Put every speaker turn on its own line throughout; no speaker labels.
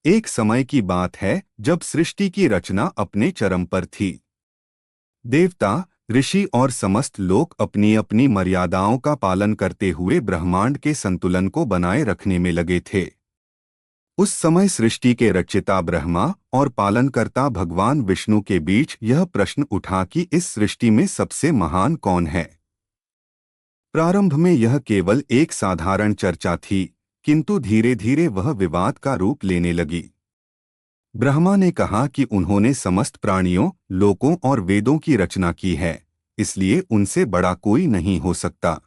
एक समय की बात है जब सृष्टि की रचना अपने चरम पर थी। देवता, ऋषि और समस्त लोग अपनी अपनी मर्यादाओं का पालन करते हुए ब्रह्मांड के संतुलन को बनाए रखने में लगे थे। उस समय सृष्टि के रचयिता ब्रह्मा और पालनकर्ता भगवान विष्णु के बीच यह प्रश्न उठा कि इस सृष्टि में सबसे महान कौन है। प्रारंभ में यह केवल एक साधारण चर्चा थी, किंतु धीरे धीरे वह विवाद का रूप लेने लगी। ब्रह्मा ने कहा कि उन्होंने समस्त प्राणियों, लोकों और वेदों की रचना की है, इसलिए उनसे बड़ा कोई नहीं हो सकता।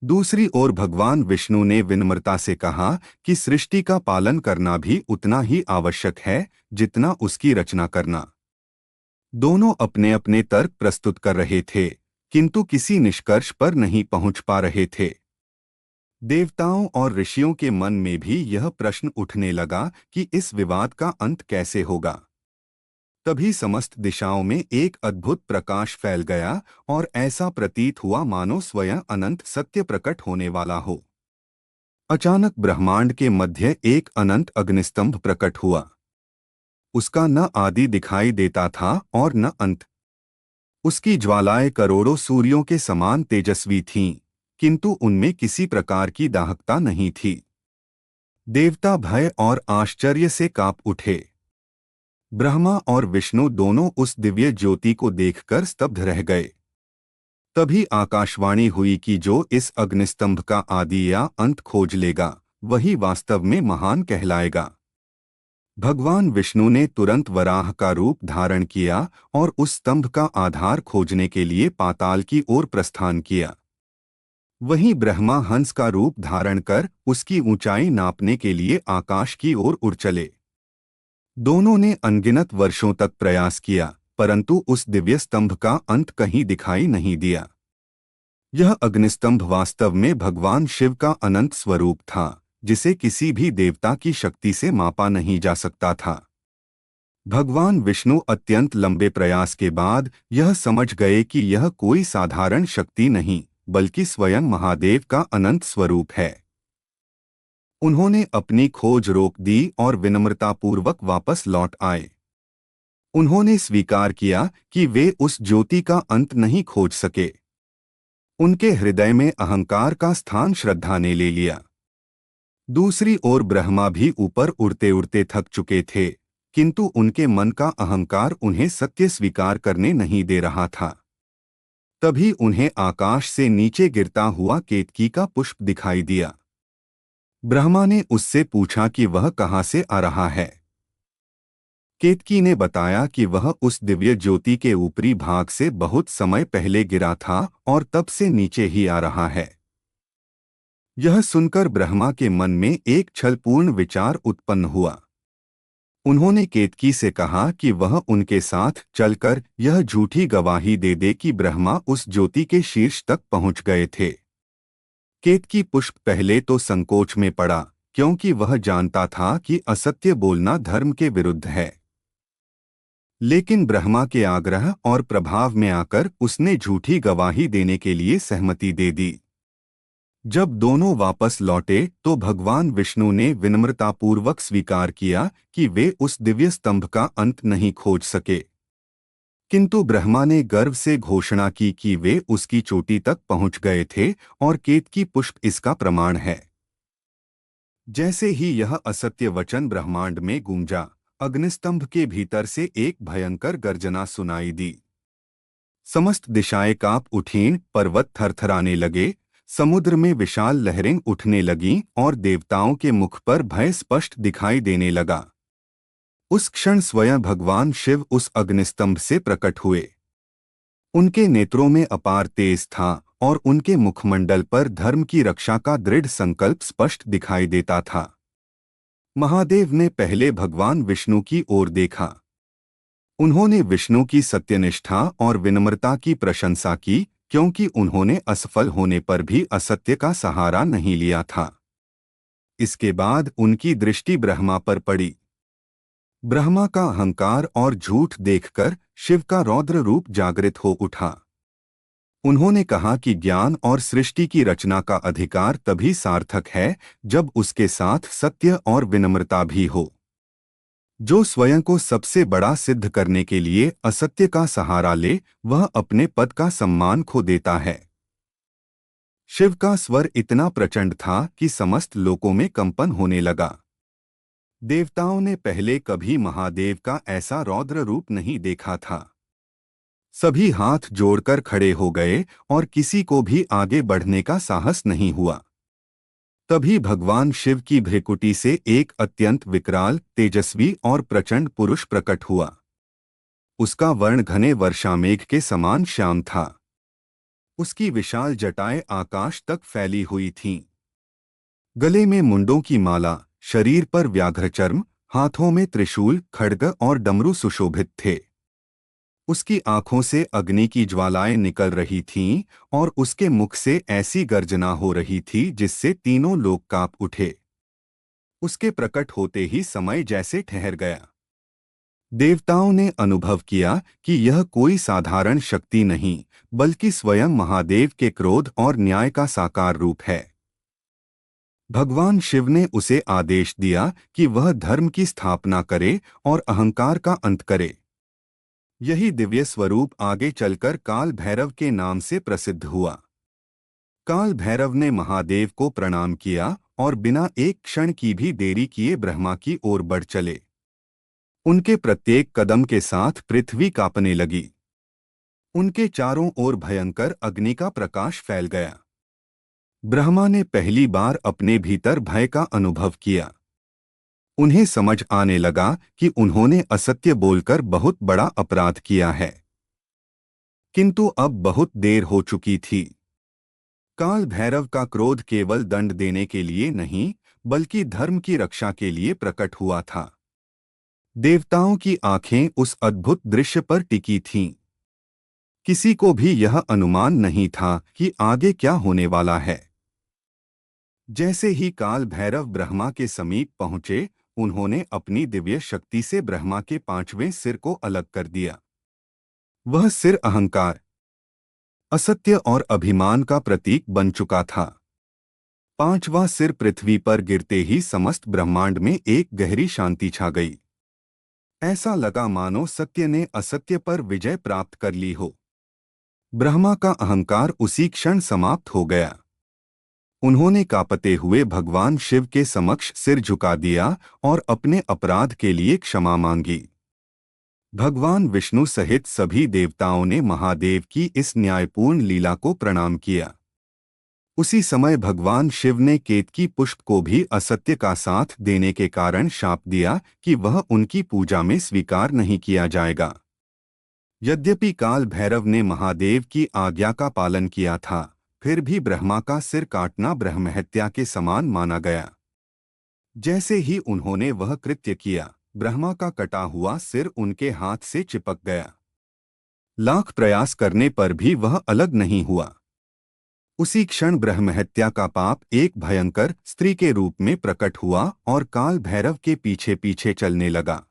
दूसरी ओर भगवान विष्णु ने विनम्रता से कहा कि सृष्टि का पालन करना भी उतना ही आवश्यक है जितना उसकी रचना करना। दोनों अपने अपने तर्क प्रस्तुत कर रहे थे, किंतु किसी निष्कर्ष पर नहीं पहुंच पा रहे थे। देवताओं और ऋषियों के मन में भी यह प्रश्न उठने लगा कि इस विवाद का अंत कैसे होगा। तभी समस्त दिशाओं में एक अद्भुत प्रकाश फैल गया और ऐसा प्रतीत हुआ मानो स्वयं अनंत सत्य प्रकट होने वाला हो। अचानक ब्रह्मांड के मध्य एक अनंत अग्निस्तंभ प्रकट हुआ। उसका न आदि दिखाई देता था और न अंत। उसकी ज्वालाएं करोड़ों सूर्यों के समान तेजस्वी थीं, किंतु उनमें किसी प्रकार की दाहकता नहीं थी। देवता भय और आश्चर्य से कांप उठे। ब्रह्मा और विष्णु दोनों उस दिव्य ज्योति को देखकर स्तब्ध रह गए। तभी आकाशवाणी हुई कि जो इस अग्निस्तंभ का आदि या अंत खोज लेगा, वही वास्तव में महान कहलाएगा। भगवान विष्णु ने तुरंत वराह का रूप धारण किया और उस स्तंभ का आधार खोजने के लिए पाताल की ओर प्रस्थान किया। वहीं ब्रह्मा हंस का रूप धारण कर उसकी ऊंचाई नापने के लिए आकाश की ओर उड़ चले। दोनों ने अनगिनत वर्षों तक प्रयास किया, परंतु उस दिव्य स्तंभ का अंत कहीं दिखाई नहीं दिया। यह अग्निस्तंभ वास्तव में भगवान शिव का अनंत स्वरूप था, जिसे किसी भी देवता की शक्ति से मापा नहीं जा सकता था। भगवान विष्णु अत्यंत लंबे प्रयास के बाद यह समझ गए कि यह कोई साधारण शक्ति नहीं, बल्कि स्वयं महादेव का अनंत स्वरूप है। उन्होंने अपनी खोज रोक दी और विनम्रतापूर्वक वापस लौट आए। उन्होंने स्वीकार किया कि वे उस ज्योति का अंत नहीं खोज सके। उनके हृदय में अहंकार का स्थान श्रद्धा ने ले लिया। दूसरी ओर ब्रह्मा भी ऊपर उड़ते उड़ते थक चुके थे, किंतु उनके मन का अहंकार उन्हें सत्य स्वीकार करने नहीं दे रहा था। तभी उन्हें आकाश से नीचे गिरता हुआ केतकी का पुष्प दिखाई दिया। ब्रह्मा ने उससे पूछा कि वह कहाँ से आ रहा है। केतकी ने बताया कि वह उस दिव्य ज्योति के ऊपरी भाग से बहुत समय पहले गिरा था और तब से नीचे ही आ रहा है। यह सुनकर ब्रह्मा के मन में एक छलपूर्ण विचार उत्पन्न हुआ। उन्होंने केतकी से कहा कि वह उनके साथ चलकर यह झूठी गवाही दे दे कि ब्रह्मा उस ज्योति के शीर्ष तक पहुंच गए थे। केतकी पुष्प पहले तो संकोच में पड़ा, क्योंकि वह जानता था कि असत्य बोलना धर्म के विरुद्ध है। लेकिन ब्रह्मा के आग्रह और प्रभाव में आकर उसने झूठी गवाही देने के लिए सहमति दे दी। जब दोनों वापस लौटे तो भगवान विष्णु ने विनम्रतापूर्वक स्वीकार किया कि वे उस दिव्य स्तंभ का अंत नहीं खोज सके। किंतु ब्रह्मा ने गर्व से घोषणा की कि वे उसकी चोटी तक पहुंच गए थे और केतकी पुष्प इसका प्रमाण है। जैसे ही यह असत्य वचन ब्रह्मांड में गूंजा, अग्निस्तंभ के भीतर से एक भयंकर गर्जना सुनाई दी। समस्त दिशाएं कांप उठीं, पर्वत थरथराने लगे, समुद्र में विशाल लहरें उठने लगीं और देवताओं के मुख पर भय स्पष्ट दिखाई देने लगा। उस क्षण स्वयं भगवान शिव उस अग्निस्तंभ से प्रकट हुए। उनके नेत्रों में अपार तेज था और उनके मुखमंडल पर धर्म की रक्षा का दृढ़ संकल्प स्पष्ट दिखाई देता था। महादेव ने पहले भगवान विष्णु की ओर देखा। उन्होंने विष्णु की सत्यनिष्ठा और विनम्रता की प्रशंसा की, क्योंकि उन्होंने असफल होने पर भी असत्य का सहारा नहीं लिया था। इसके बाद उनकी दृष्टि ब्रह्मा पर पड़ी। ब्रह्मा का अहंकार और झूठ देखकर शिव का रौद्र रूप जागृत हो उठा। उन्होंने कहा कि ज्ञान और सृष्टि की रचना का अधिकार तभी सार्थक है जब उसके साथ सत्य और विनम्रता भी हो। जो स्वयं को सबसे बड़ा सिद्ध करने के लिए असत्य का सहारा ले, वह अपने पद का सम्मान खो देता है। शिव का स्वर इतना प्रचंड था कि समस्त लोकों में कंपन होने लगा। देवताओं ने पहले कभी महादेव का ऐसा रौद्र रूप नहीं देखा था। सभी हाथ जोड़कर खड़े हो गए और किसी को भी आगे बढ़ने का साहस नहीं हुआ। तभी भगवान शिव की भ्रिकुटी से एक अत्यंत विकराल, तेजस्वी और प्रचंड पुरुष प्रकट हुआ। उसका वर्ण घने वर्षामेघ के समान श्याम था। उसकी विशाल जटाएं आकाश तक फैली हुई थीं। गले में मुंडों की माला, शरीर पर व्याघ्र चर्म, हाथों में त्रिशूल, खड्ग और डमरू सुशोभित थे। उसकी आंखों से अग्नि की ज्वालाएं निकल रही थीं और उसके मुख से ऐसी गर्जना हो रही थी जिससे तीनों लोग कांप उठे। उसके प्रकट होते ही समय जैसे ठहर गया। देवताओं ने अनुभव किया कि यह कोई साधारण शक्ति नहीं, बल्कि स्वयं महादेव के क्रोध और न्याय का साकार रूप है। भगवान शिव ने उसे आदेश दिया कि वह धर्म की स्थापना करे और अहंकार का अंत करे। यही दिव्य स्वरूप आगे चलकर काल भैरव के नाम से प्रसिद्ध हुआ। काल भैरव ने महादेव को प्रणाम किया और बिना एक क्षण की भी देरी किए ब्रह्मा की ओर बढ़ चले। उनके प्रत्येक कदम के साथ पृथ्वी कांपने लगी। उनके चारों ओर भयंकर अग्नि का प्रकाश फैल गया। ब्रह्मा ने पहली बार अपने भीतर भय का अनुभव किया। उन्हें समझ आने लगा कि उन्होंने असत्य बोलकर बहुत बड़ा अपराध किया है। किंतु अब बहुत देर हो चुकी थी। काल भैरव का क्रोध केवल दंड देने के लिए नहीं, बल्कि धर्म की रक्षा के लिए प्रकट हुआ था। देवताओं की आंखें उस अद्भुत दृश्य पर टिकी थीं। किसी को भी यह अनुमान नहीं था कि आगे क्या होने वाला है। जैसे ही काल भैरव ब्रह्मा के समीप पहुंचे, उन्होंने अपनी दिव्य शक्ति से ब्रह्मा के पांचवें सिर को अलग कर दिया। वह सिर अहंकार, असत्य और अभिमान का प्रतीक बन चुका था। पांचवां सिर पृथ्वी पर गिरते ही समस्त ब्रह्मांड में एक गहरी शांति छा गई। ऐसा लगा मानो सत्य ने असत्य पर विजय प्राप्त कर ली हो। ब्रह्मा का अहंकार उसी क्षण समाप्त हो गया। उन्होंने कांपते हुए भगवान शिव के समक्ष सिर झुका दिया और अपने अपराध के लिए क्षमा मांगी। भगवान विष्णु सहित सभी देवताओं ने महादेव की इस न्यायपूर्ण लीला को प्रणाम किया। उसी समय भगवान शिव ने केतकी पुष्प को भी असत्य का साथ देने के कारण शाप दिया कि वह उनकी पूजा में स्वीकार नहीं किया जाएगा। यद्यपि काल भैरव ने महादेव की आज्ञा का पालन किया था, फिर भी ब्रह्मा का सिर काटना ब्रह्महत्या के समान माना गया। जैसे ही उन्होंने वह कृत्य किया, ब्रह्मा का कटा हुआ सिर उनके हाथ से चिपक गया। लाख प्रयास करने पर भी वह अलग नहीं हुआ। उसी क्षण ब्रह्महत्या का पाप एक भयंकर स्त्री के रूप में प्रकट हुआ और काल भैरव के पीछे पीछे चलने लगा।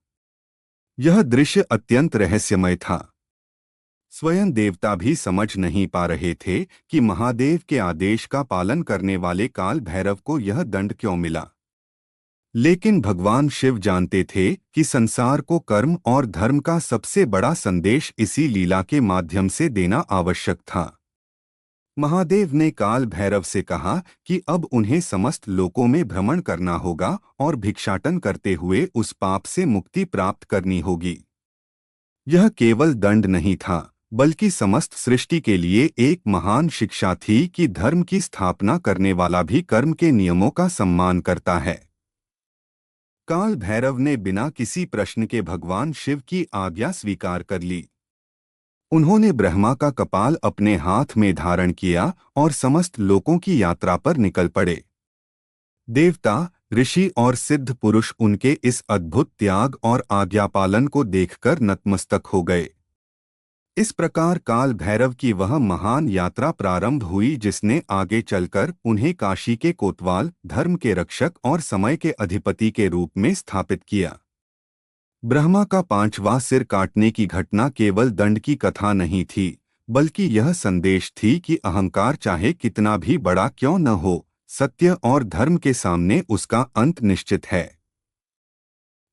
यह दृश्य अत्यंत रहस्यमय था। स्वयं देवता भी समझ नहीं पा रहे थे कि महादेव के आदेश का पालन करने वाले काल भैरव को यह दंड क्यों मिला। लेकिन भगवान शिव जानते थे कि संसार को कर्म और धर्म का सबसे बड़ा संदेश इसी लीला के माध्यम से देना आवश्यक था। महादेव ने काल भैरव से कहा कि अब उन्हें समस्त लोकों में भ्रमण करना होगा और भिक्षाटन करते हुए उस पाप से मुक्ति प्राप्त करनी होगी। यह केवल दंड नहीं था, बल्कि समस्त सृष्टि के लिए एक महान शिक्षा थी कि धर्म की स्थापना करने वाला भी कर्म के नियमों का सम्मान करता है। काल भैरव ने बिना किसी प्रश्न के भगवान शिव की आज्ञा स्वीकार कर ली। उन्होंने ब्रह्मा का कपाल अपने हाथ में धारण किया और समस्त लोकों की यात्रा पर निकल पड़े। देवता, ऋषि और सिद्ध पुरुष उनके इस अद्भुत त्याग और आज्ञापालन को देखकर नतमस्तक हो गए। इस प्रकार काल भैरव की वह महान यात्रा प्रारंभ हुई जिसने आगे चलकर उन्हें काशी के कोतवाल, धर्म के रक्षक और समय के अधिपति के रूप में स्थापित किया। ब्रह्मा का पांचवां सिर काटने की घटना केवल दंड की कथा नहीं थी, बल्कि यह संदेश थी कि अहंकार चाहे कितना भी बड़ा क्यों न हो, सत्य और धर्म के सामने उसका अंत निश्चित है।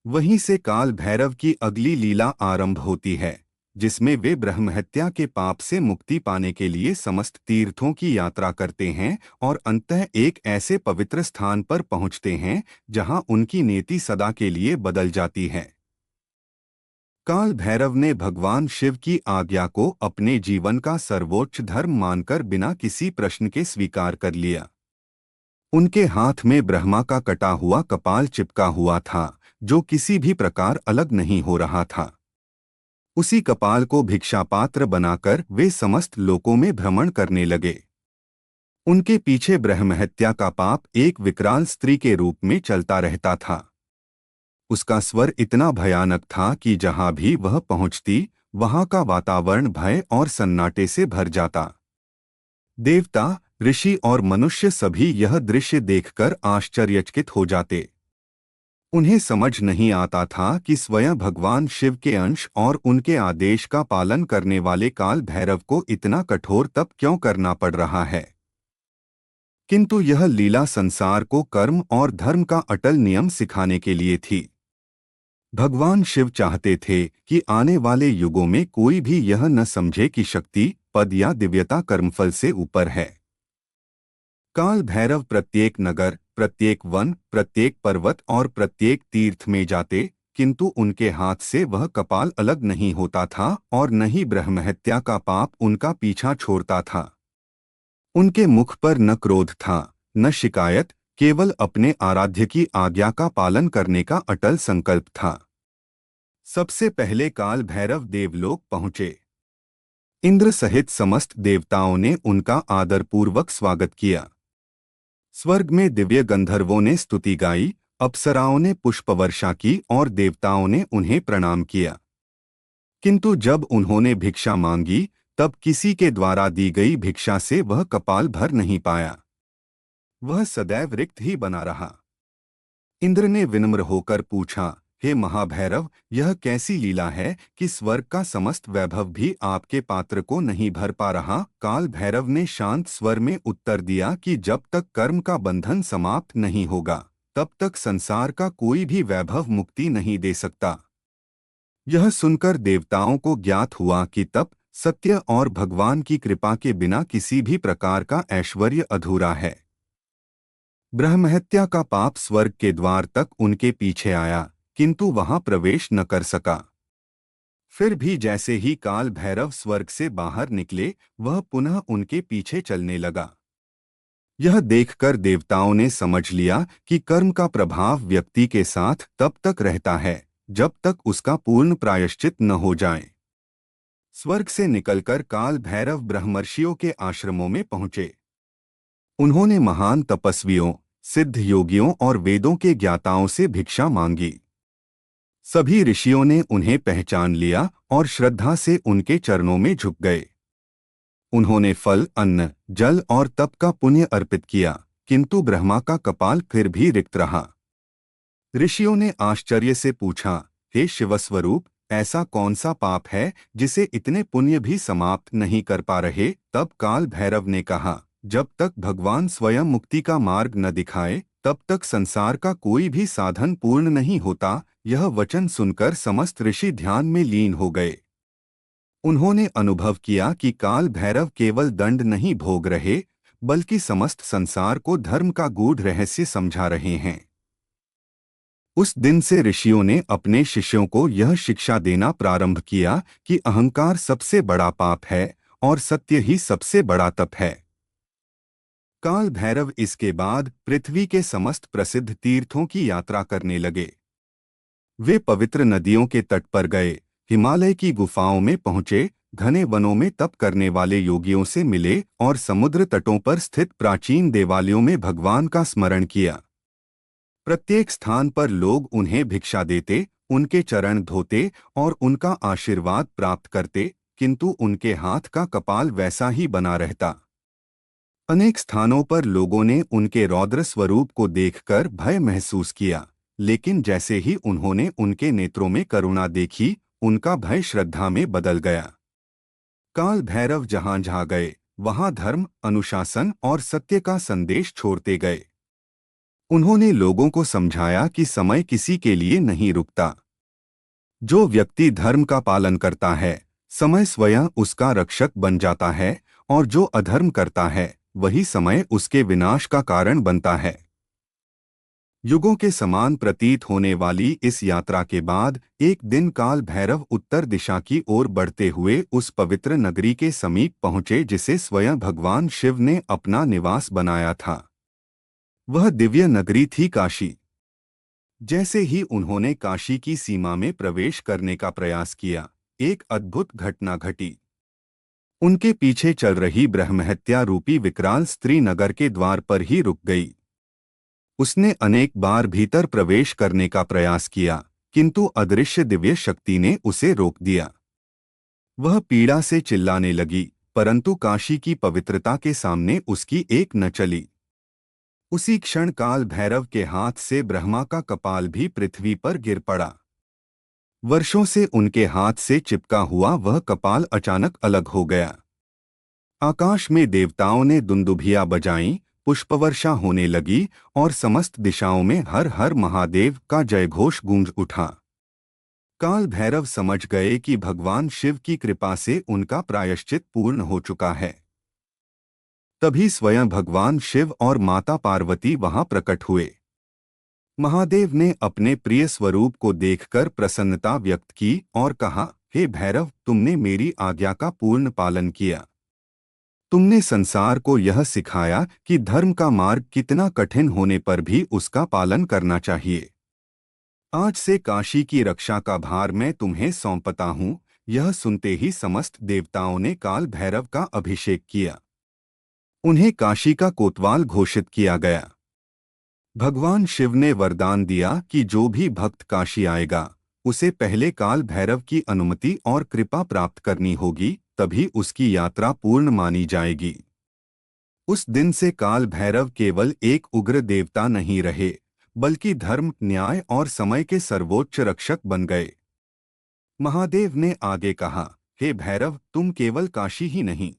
वहीं से काल भैरव की अगली लीला आरंभ होती है, जिसमें वे ब्रह्महत्या के पाप से मुक्ति पाने के लिए समस्त तीर्थों की यात्रा करते हैं और अंततः एक ऐसे पवित्र स्थान पर पहुंचते हैं जहां उनकी नीति सदा के लिए बदल जाती है। काल भैरव ने भगवान शिव की आज्ञा को अपने जीवन का सर्वोच्च धर्म मानकर बिना किसी प्रश्न के स्वीकार कर लिया। उनके हाथ में ब्रह्मा का कटा हुआ कपाल चिपका हुआ था, जो किसी भी प्रकार अलग नहीं हो रहा था। उसी कपाल को भिक्षा पात्र बनाकर वे समस्त लोकों में भ्रमण करने लगे। उनके पीछे ब्रह्महत्या का पाप एक विकराल स्त्री के रूप में चलता रहता था। उसका स्वर इतना भयानक था कि जहां भी वह पहुंचती, वहां का वातावरण भय और सन्नाटे से भर जाता। देवता, ऋषि और मनुष्य सभी यह दृश्य देखकर आश्चर्यचकित हो जाते। उन्हें समझ नहीं आता था कि स्वयं भगवान शिव के अंश और उनके आदेश का पालन करने वाले काल भैरव को इतना कठोर तप क्यों करना पड़ रहा है। किंतु यह लीला संसार को कर्म और धर्म का अटल नियम सिखाने के लिए थी। भगवान शिव चाहते थे कि आने वाले युगों में कोई भी यह न समझे कि शक्ति, पद या दिव्यता कर्मफल से ऊपर है। काल भैरव प्रत्येक नगर, प्रत्येक वन, प्रत्येक पर्वत और प्रत्येक तीर्थ में जाते, किंतु उनके हाथ से वह कपाल अलग नहीं होता था और न ही ब्रह्महत्या का पाप उनका पीछा छोड़ता था। उनके मुख पर न क्रोध था, न शिकायत, केवल अपने आराध्य की आज्ञा का पालन करने का अटल संकल्प था। सबसे पहले काल भैरव देवलोक पहुंचे। इंद्र सहित समस्त देवताओं ने उनका आदरपूर्वक स्वागत किया। स्वर्ग में दिव्य गंधर्वों ने स्तुति गाई, अप्सराओं ने पुष्पवर्षा की और देवताओं ने उन्हें प्रणाम किया। किंतु जब उन्होंने भिक्षा मांगी, तब किसी के द्वारा दी गई भिक्षा से वह कपाल भर नहीं पाया। वह सदैव रिक्त ही बना रहा। इंद्र ने विनम्र होकर पूछा, हे महाभैरव, यह कैसी लीला है कि स्वर्ग का समस्त वैभव भी आपके पात्र को नहीं भर पा रहा। काल भैरव ने शांत स्वर में उत्तर दिया कि जब तक कर्म का बंधन समाप्त नहीं होगा, तब तक संसार का कोई भी वैभव मुक्ति नहीं दे सकता। यह सुनकर देवताओं को ज्ञात हुआ कि तप, सत्य और भगवान की कृपा के बिना किसी भी प्रकार का ऐश्वर्य अधूरा है। ब्रह्महत्या का पाप स्वर्ग के द्वार तक उनके पीछे आया, किंतु वहां प्रवेश न कर सका। फिर भी जैसे ही काल भैरव स्वर्ग से बाहर निकले, वह पुनः उनके पीछे चलने लगा। यह देखकर देवताओं ने समझ लिया कि कर्म का प्रभाव व्यक्ति के साथ तब तक रहता है जब तक उसका पूर्ण प्रायश्चित न हो जाए। स्वर्ग से निकलकर काल भैरव ब्रह्मर्षियों के आश्रमों में पहुंचे। उन्होंने महान तपस्वियों, सिद्ध योगियों और वेदों के ज्ञाताओं से भिक्षा मांगी। सभी ऋषियों ने उन्हें पहचान लिया और श्रद्धा से उनके चरणों में झुक गए। उन्होंने फल, अन्न, जल और तप का पुण्य अर्पित किया, किंतु ब्रह्मा का कपाल फिर भी रिक्त रहा। ऋषियों ने आश्चर्य से पूछा, हे शिवस्वरूप, ऐसा कौन सा पाप है जिसे इतने पुण्य भी समाप्त नहीं कर पा रहे। तब काल भैरव ने कहा, जब तक भगवान स्वयं मुक्ति का मार्ग न दिखाए, तब तक संसार का कोई भी साधन पूर्ण नहीं होता। यह वचन सुनकर समस्त ऋषि ध्यान में लीन हो गए। उन्होंने अनुभव किया कि काल भैरव केवल दंड नहीं भोग रहे, बल्कि समस्त संसार को धर्म का गूढ़ रहस्य समझा रहे हैं। उस दिन से ऋषियों ने अपने शिष्यों को यह शिक्षा देना प्रारंभ किया कि अहंकार सबसे बड़ा पाप है और सत्य ही सबसे बड़ा तप है। काल भैरव इसके बाद पृथ्वी के समस्त प्रसिद्ध तीर्थों की यात्रा करने लगे। वे पवित्र नदियों के तट पर गए, हिमालय की गुफाओं में पहुंचे, घने वनों में तप करने वाले योगियों से मिले और समुद्र तटों पर स्थित प्राचीन देवालयों में भगवान का स्मरण किया। प्रत्येक स्थान पर लोग उन्हें भिक्षा देते, उनके चरण धोते और उनका आशीर्वाद प्राप्त करते, किंतु उनके हाथ का कपाल वैसा ही बना रहता। अनेक स्थानों पर लोगों ने उनके रौद्र स्वरूप को देखकर भय महसूस किया, लेकिन जैसे ही उन्होंने उनके नेत्रों में करुणा देखी, उनका भय श्रद्धा में बदल गया। काल भैरव जहां जहां गए, वहां धर्म, अनुशासन और सत्य का संदेश छोड़ते गए। उन्होंने लोगों को समझाया कि समय किसी के लिए नहीं रुकता। जो व्यक्ति धर्म का पालन करता है, समय स्वयं उसका रक्षक बन जाता है, और जो अधर्म करता है, वही समय उसके विनाश का कारण बनता है। युगों के समान प्रतीत होने वाली इस यात्रा के बाद एक दिन काल भैरव उत्तर दिशा की ओर बढ़ते हुए उस पवित्र नगरी के समीप पहुंचे जिसे स्वयं भगवान शिव ने अपना निवास बनाया था। वह दिव्य नगरी थी काशी। जैसे ही उन्होंने काशी की सीमा में प्रवेश करने का प्रयास किया, एक अद्भुत घटना घटी। उनके पीछे चल रही ब्रह्महत्या रूपी विकराल स्त्री नगर के द्वार पर ही रुक गई। उसने अनेक बार भीतर प्रवेश करने का प्रयास किया, किंतु अदृश्य दिव्य शक्ति ने उसे रोक दिया। वह पीड़ा से चिल्लाने लगी, परंतु काशी की पवित्रता के सामने उसकी एक न चली। उसी क्षण काल भैरव के हाथ से ब्रह्मा का कपाल भी पृथ्वी पर गिर पड़ा। वर्षों से उनके हाथ से चिपका हुआ वह कपाल अचानक अलग हो गया। आकाश में देवताओं ने दुंदुभियां बजाईं, पुष्पवर्षा होने लगी और समस्त दिशाओं में हर हर महादेव का जयघोष गूंज उठा। काल भैरव समझ गए कि भगवान शिव की कृपा से उनका प्रायश्चित पूर्ण हो चुका है। तभी स्वयं भगवान शिव और माता पार्वती वहां प्रकट हुए। महादेव ने अपने प्रिय स्वरूप को देखकर प्रसन्नता व्यक्त की और कहा, हे भैरव, तुमने मेरी आज्ञा का पूर्ण पालन किया। तुमने संसार को यह सिखाया कि धर्म का मार्ग कितना कठिन होने पर भी उसका पालन करना चाहिए। आज से काशी की रक्षा का भार मैं तुम्हें सौंपता हूँ। यह सुनते ही समस्त देवताओं ने काल भैरव का अभिषेक किया। उन्हें काशी का कोतवाल घोषित किया गया। भगवान शिव ने वरदान दिया कि जो भी भक्त काशी आएगा, उसे पहले काल भैरव की अनुमति और कृपा प्राप्त करनी होगी, तभी उसकी यात्रा पूर्ण मानी जाएगी। उस दिन से काल भैरव केवल एक उग्र देवता नहीं रहे, बल्कि धर्म, न्याय और समय के सर्वोच्च रक्षक बन गए। महादेव ने आगे कहा, हे भैरव, तुम केवल काशी ही नहीं,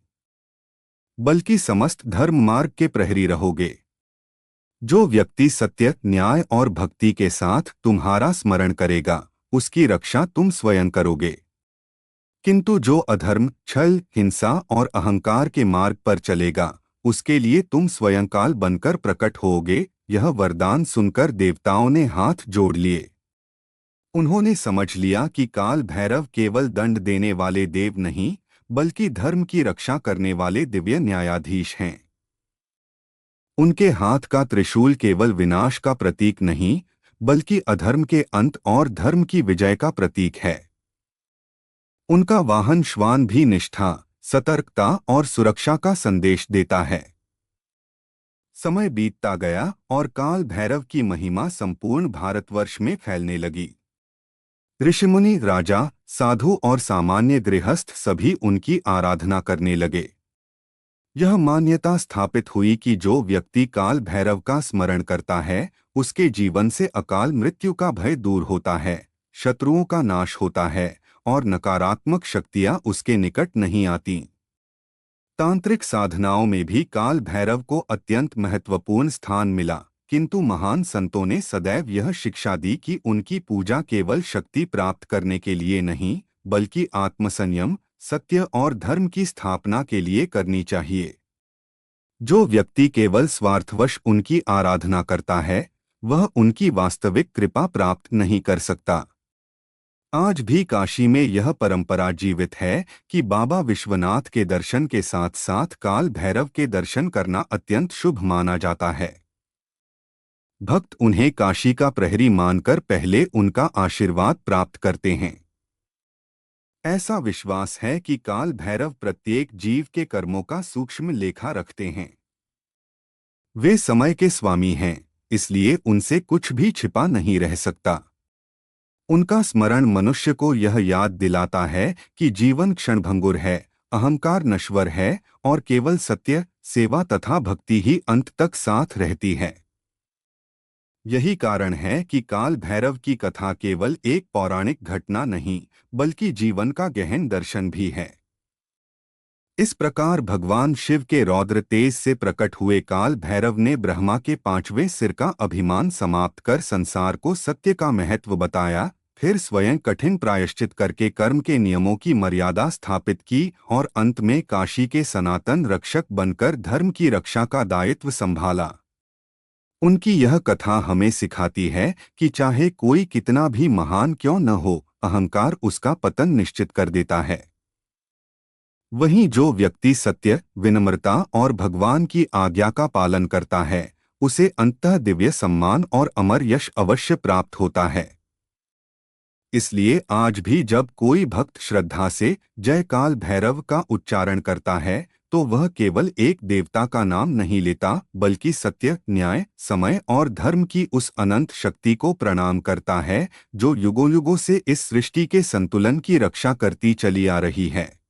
बल्कि समस्त धर्म मार्ग के प्रहरी रहोगे। जो व्यक्ति सत्य, न्याय और भक्ति के साथ तुम्हारा स्मरण करेगा, उसकी रक्षा तुम स्वयं करोगे। किंतु जो अधर्म, छल, हिंसा और अहंकार के मार्ग पर चलेगा, उसके लिए तुम स्वयं काल बनकर प्रकट होोगे। यह वरदान सुनकर देवताओं ने हाथ जोड़ लिए। उन्होंने समझ लिया कि काल भैरव केवल दंड देने वाले देव नहीं, बल्कि धर्म की रक्षा करने वाले दिव्य न्यायाधीश हैं। उनके हाथ का त्रिशूल केवल विनाश का प्रतीक नहीं, बल्कि अधर्म के अंत और धर्म की विजय का प्रतीक है। उनका वाहन श्वान भी निष्ठा, सतर्कता और सुरक्षा का संदेश देता है। समय बीतता गया और काल भैरव की महिमा संपूर्ण भारतवर्ष में फैलने लगी। ऋषिमुनि, राजा, साधु और सामान्य गृहस्थ सभी उनकी आराधना करने लगे। यह मान्यता स्थापित हुई कि जो व्यक्ति काल भैरव का स्मरण करता है, उसके जीवन से अकाल मृत्यु का भय दूर होता है, शत्रुओं का नाश होता है और नकारात्मक शक्तियां उसके निकट नहीं आती। तांत्रिक साधनाओं में भी काल भैरव को अत्यंत महत्वपूर्ण स्थान मिला, किंतु महान संतों ने सदैव यह शिक्षा दी कि उनकी पूजा केवल शक्ति प्राप्त करने के लिए नहीं, बल्कि आत्मसंयम, सत्य और धर्म की स्थापना के लिए करनी चाहिए। जो व्यक्ति केवल स्वार्थवश उनकी आराधना करता है, वह उनकी वास्तविक कृपा प्राप्त नहीं कर सकता। आज भी काशी में यह परंपरा जीवित है कि बाबा विश्वनाथ के दर्शन के साथ साथ काल भैरव के दर्शन करना अत्यंत शुभ माना जाता है। भक्त उन्हें काशी का प्रहरी मानकर पहले उनका आशीर्वाद प्राप्त करते हैं। ऐसा विश्वास है कि काल भैरव प्रत्येक जीव के कर्मों का सूक्ष्म लेखा रखते हैं। वे समय के स्वामी हैं, इसलिए उनसे कुछ भी छिपा नहीं रह सकता। उनका स्मरण मनुष्य को यह याद दिलाता है कि जीवन क्षणभंगुर है, अहंकार नश्वर है और केवल सत्य, सेवा तथा भक्ति ही अंत तक साथ रहती है। यही कारण है कि काल भैरव की कथा केवल एक पौराणिक घटना नहीं, बल्कि जीवन का गहन दर्शन भी है। इस प्रकार भगवान शिव के रौद्र तेज से प्रकट हुए काल भैरव ने ब्रह्मा के 5वें सिर का अभिमान समाप्त कर संसार को सत्य का महत्व बताया, फिर स्वयं कठिन प्रायश्चित करके कर्म के नियमों की मर्यादा स्थापित की और अंत में काशी के सनातन रक्षक बनकर धर्म की रक्षा का दायित्व संभाला। उनकी यह कथा हमें सिखाती है कि चाहे कोई कितना भी महान क्यों न हो, अहंकार उसका पतन निश्चित कर देता है। वहीं जो व्यक्ति सत्य, विनम्रता और भगवान की आज्ञा का पालन करता है, उसे अंततः दिव्य सम्मान और अमर यश अवश्य प्राप्त होता है। इसलिए आज भी जब कोई भक्त श्रद्धा से जय काल भैरव का उच्चारण करता है, तो वह केवल एक देवता का नाम नहीं लेता, बल्कि सत्य, न्याय, समय और धर्म की उस अनंत शक्ति को प्रणाम करता है, जो युगों युगों से इस सृष्टि के संतुलन की रक्षा करती चली आ रही है।